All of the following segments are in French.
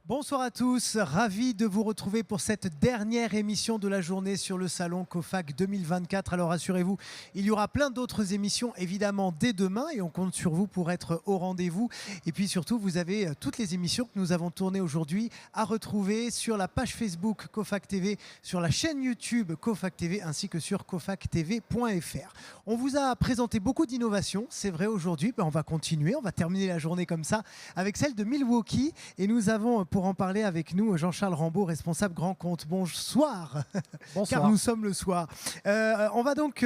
Bonsoir à tous, ravi de vous retrouver pour cette dernière émission de la journée sur le salon COFAC 2024. Alors rassurez-vous, il y aura plein d'autres émissions évidemment dès demain et on compte sur vous pour être au rendez-vous. Et puis surtout, vous avez toutes les émissions que nous avons tournées aujourd'hui à retrouver sur la page Facebook COFAC TV, sur la chaîne YouTube COFAC TV ainsi que sur cofactv.fr. On vous a présenté beaucoup d'innovations, c'est vrai aujourd'hui, on va continuer, on va terminer la journée comme ça avec celle de Milwaukee et nous avons pour en parler avec nous Jean-Charles Rambaud, responsable grand compte. Bonsoir, Bonsoir. car nous sommes le soir. On va donc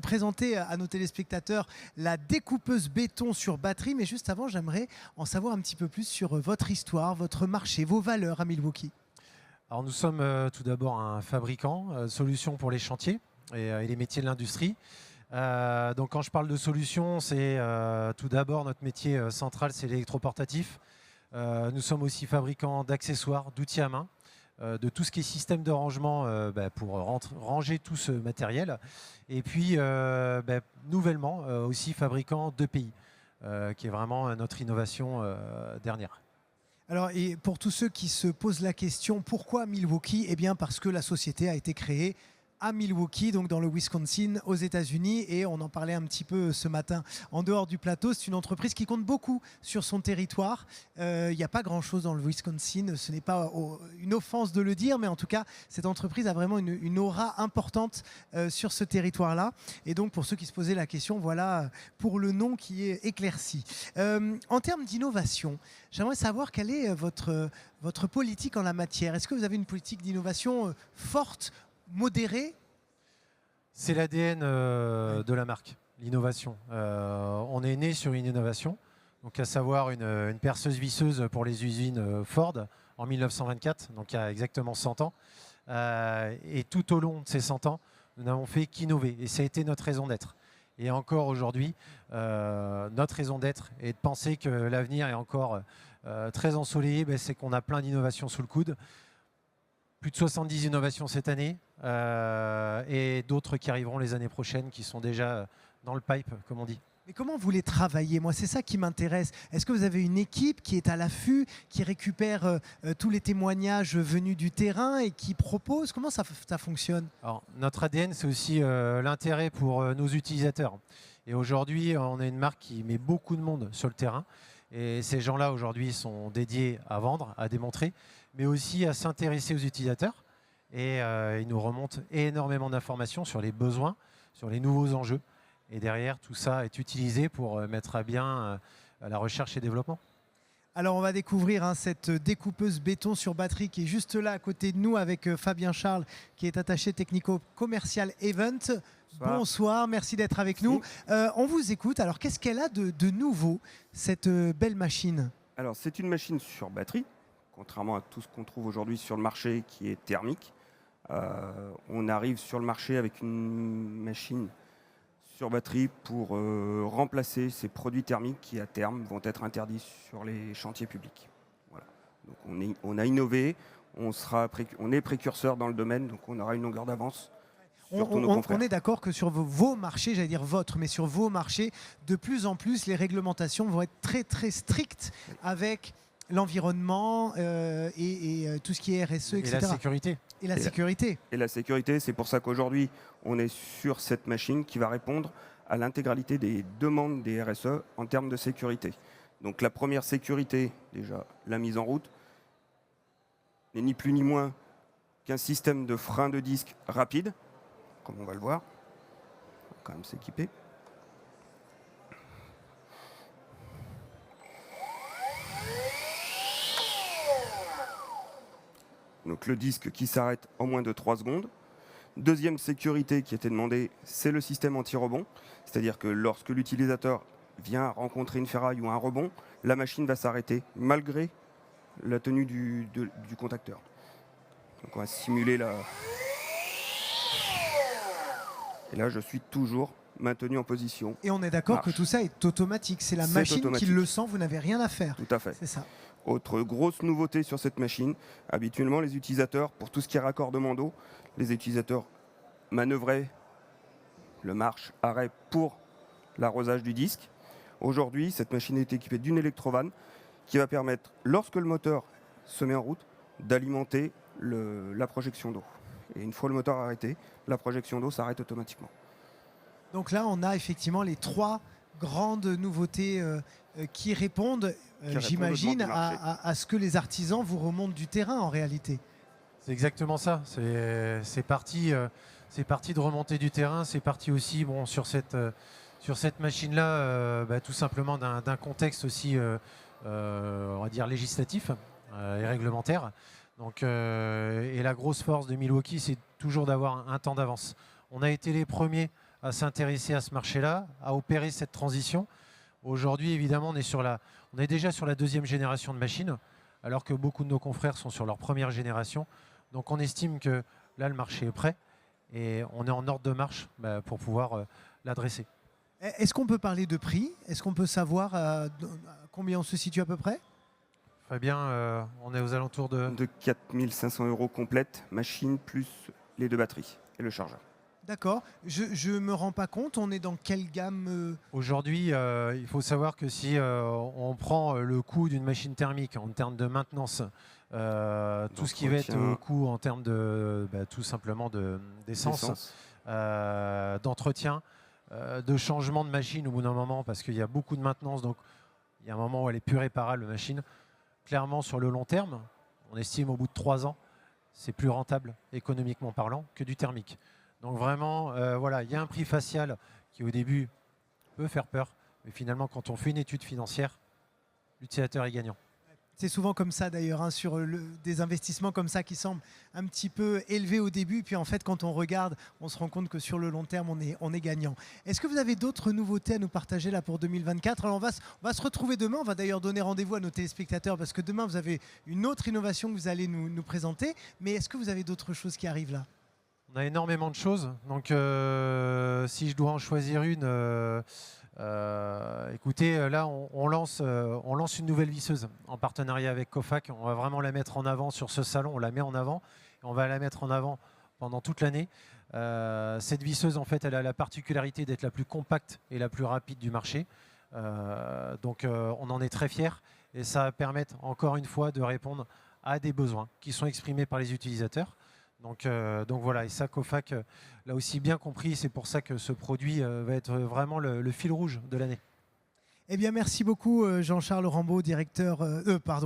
présenter à nos téléspectateurs la découpeuse béton sur batterie, mais juste avant, j'aimerais en savoir un petit peu plus sur votre histoire, votre marché, vos valeurs à Milwaukee. Alors nous sommes tout d'abord un fabricant de solutions pour les chantiers et les métiers de l'industrie. Donc quand je parle de solutions, c'est tout d'abord notre métier central, c'est l'électroportatif. Nous sommes aussi fabricants d'accessoires, d'outils à main, de tout ce qui est système de rangement pour ranger tout ce matériel. Et puis nouvellement aussi fabricants d'EPI, qui est vraiment notre innovation dernière. Alors, et pour tous ceux qui se posent la question, pourquoi Milwaukee? Eh bien parce que la société a été créée à Milwaukee, donc dans le Wisconsin, aux États-Unis, et on en parlait un petit peu ce matin en dehors du plateau. C'est une entreprise qui compte beaucoup sur son territoire. Il n'y a pas grand-chose dans le Wisconsin, ce n'est pas une offense de le dire, mais en tout cas, cette entreprise a vraiment une aura importante sur ce territoire-là. Et donc, pour ceux qui se posaient la question, voilà pour le nom qui est éclairci. En termes d'innovation, j'aimerais savoir quelle est votre politique en la matière. Est-ce que vous avez une politique d'innovation forte, modéré? C'est l'ADN de la marque, l'innovation. On est né sur une innovation, donc à savoir une perceuse visseuse pour les usines Ford en 1924, donc il y a exactement 100 ans. Et tout au long de ces 100 ans, nous n'avons fait qu'innover et ça a été notre raison d'être. Et encore aujourd'hui, notre raison d'être est de penser que l'avenir est encore très ensoleillé, c'est qu'on a plein d'innovations sous le coude. Plus de 70 innovations cette année et d'autres qui arriveront les années prochaines qui sont déjà dans le pipe, comme on dit. Mais comment vous les travaillez? Moi, c'est ça qui m'intéresse. Est-ce que vous avez une équipe qui est à l'affût, qui récupère tous les témoignages venus du terrain et qui propose? Comment ça fonctionne? Alors, notre ADN, c'est aussi l'intérêt pour nos utilisateurs. Et aujourd'hui, on a une marque qui met beaucoup de monde sur le terrain. Et ces gens-là, aujourd'hui, sont dédiés à vendre, à démontrer, mais aussi à s'intéresser aux utilisateurs. Et ils nous remontent énormément d'informations sur les besoins, sur les nouveaux enjeux. Et derrière, tout ça est utilisé pour mettre à bien la recherche et développement. Alors, on va découvrir cette découpeuse béton sur batterie qui est juste là à côté de nous avec Fabien Charles, qui est attaché technico-commercial Event. Bonsoir, merci d'être avec nous. On vous écoute. Alors, qu'est-ce qu'elle a de nouveau, cette belle machine? Alors, c'est une machine sur batterie, contrairement à tout ce qu'on trouve aujourd'hui sur le marché qui est thermique. On arrive sur le marché avec une machine sur batterie pour remplacer ces produits thermiques qui, à terme, vont être interdits sur les chantiers publics. Voilà. Donc, on a innové, on est précurseur dans le domaine, donc on aura une longueur d'avance. On est d'accord que sur vos marchés, j'allais dire votre, mais sur vos marchés, de plus en plus, les réglementations vont être très très strictes avec l'environnement et tout ce qui est RSE, etc. Et la sécurité. Et la sécurité. Et la sécurité, c'est pour ça qu'aujourd'hui, on est sur cette machine qui va répondre à l'intégralité des demandes des RSE en termes de sécurité. Donc la première sécurité, déjà la mise en route, n'est ni plus ni moins qu'un système de frein de disque rapide, comme on va le voir. On va quand même s'équiper. Donc le disque qui s'arrête en moins de 3 secondes. Deuxième sécurité qui était demandée, c'est le système anti-rebond. C'est-à-dire que lorsque l'utilisateur vient rencontrer une ferraille ou un rebond, la machine va s'arrêter malgré la tenue du contacteur. Donc on va simuler la... Et là, je suis toujours maintenu en position. Et on est d'accord que tout ça est automatique. C'est la machine qui le sent, vous n'avez rien à faire. Tout à fait. C'est ça. Autre grosse nouveauté sur cette machine, habituellement les utilisateurs, pour tout ce qui est raccordement d'eau, les utilisateurs manœuvraient le marche-arrêt pour l'arrosage du disque. Aujourd'hui, cette machine est équipée d'une électrovanne qui va permettre, lorsque le moteur se met en route, d'alimenter la projection d'eau. Et une fois le moteur arrêté, la projection d'eau s'arrête automatiquement. Donc là, on a effectivement les 3 grandes nouveautés qui répondent, j'imagine, aux demandes du marché. à ce que les artisans vous remontent du terrain en réalité. C'est exactement ça. C'est parti de remonter du terrain. C'est parti aussi sur cette machine-là, tout simplement d'un contexte aussi, on va dire, législatif et réglementaire. Donc, et la grosse force de Milwaukee, c'est toujours d'avoir un temps d'avance. On a été les premiers à s'intéresser à ce marché-là, à opérer cette transition. Aujourd'hui, évidemment, on est déjà sur la 2e génération de machines, alors que beaucoup de nos confrères sont sur leur 1re génération. Donc on estime que là, le marché est prêt et on est en ordre de marche pour pouvoir l'adresser. Est-ce qu'on peut parler de prix? Est-ce qu'on peut savoir à combien on se situe à peu près? Fabien, on est aux alentours de 4 500 € complète, machine plus les 2 batteries et le chargeur. D'accord. Je ne me rends pas compte, on est dans quelle gamme Aujourd'hui, il faut savoir que si on prend le coût d'une machine thermique en termes de maintenance, tout ce qui va être au coût en termes de tout simplement d'essence, d'entretien, de changement de machine au bout d'un moment, parce qu'il y a beaucoup de maintenance, donc il y a un moment où elle est plus réparable, la machine. Clairement, sur le long terme, on estime au bout de 3 ans, c'est plus rentable, économiquement parlant, que du thermique. Donc vraiment, voilà, il y a un prix facial qui au début peut faire peur, mais finalement, quand on fait une étude financière, l'utilisateur est gagnant. C'est souvent comme ça d'ailleurs, sur des investissements comme ça qui semblent un petit peu élevés au début, puis en fait quand on regarde, on se rend compte que sur le long terme, on est gagnant. Est-ce que vous avez d'autres nouveautés à nous partager là pour 2024? Alors on va se retrouver demain, on va d'ailleurs donner rendez-vous à nos téléspectateurs parce que demain vous avez une autre innovation que vous allez nous présenter, mais est-ce que vous avez d'autres choses qui arrivent là? On a énormément de choses, donc si je dois en choisir une... écoutez, là on lance une nouvelle visseuse en partenariat avec Cofac. On va vraiment la mettre en avant sur ce salon, on la met en avant et on va la mettre en avant pendant toute l'année. Cette visseuse, en fait, elle a la particularité d'être la plus compacte et la plus rapide du marché. Donc on en est très fiers et ça va permettre encore une fois de répondre à des besoins qui sont exprimés par les utilisateurs. Donc voilà, et ça, Cofac l'a aussi bien compris. C'est pour ça que ce produit va être vraiment le fil rouge de l'année. Eh bien, merci beaucoup Jean-Charles Rambaud,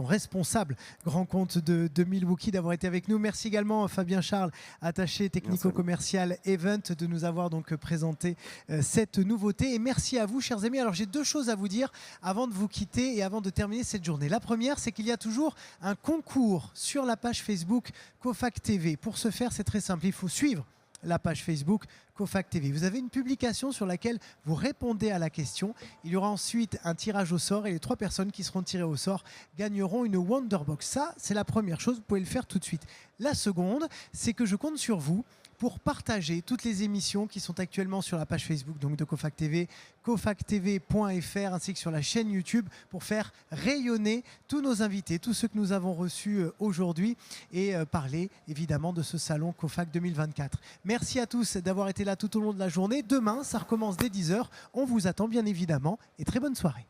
responsable grand compte de Milwaukee, d'avoir été avec nous. Merci également Fabien Charles, attaché technico-commercial Event, de nous avoir donc présenté cette nouveauté. Et merci à vous, chers amis. Alors, j'ai 2 choses à vous dire avant de vous quitter et avant de terminer cette journée. La première, c'est qu'il y a toujours un concours sur la page Facebook Cofac TV. Pour ce faire, c'est très simple. Il faut suivre la page Facebook Cofac TV. Vous avez une publication sur laquelle vous répondez à la question. Il y aura ensuite un tirage au sort et les 3 personnes qui seront tirées au sort gagneront une Wonderbox. Ça, c'est la première chose. Vous pouvez le faire tout de suite. La seconde, c'est que je compte sur vous pour partager toutes les émissions qui sont actuellement sur la page Facebook donc de Cofac TV, cofactv.fr, ainsi que sur la chaîne YouTube, pour faire rayonner tous nos invités, tous ceux que nous avons reçus aujourd'hui, et parler évidemment de ce salon Cofac 2024. Merci à tous d'avoir été là tout au long de la journée. Demain, ça recommence dès 10 h. On vous attend bien évidemment et très bonne soirée.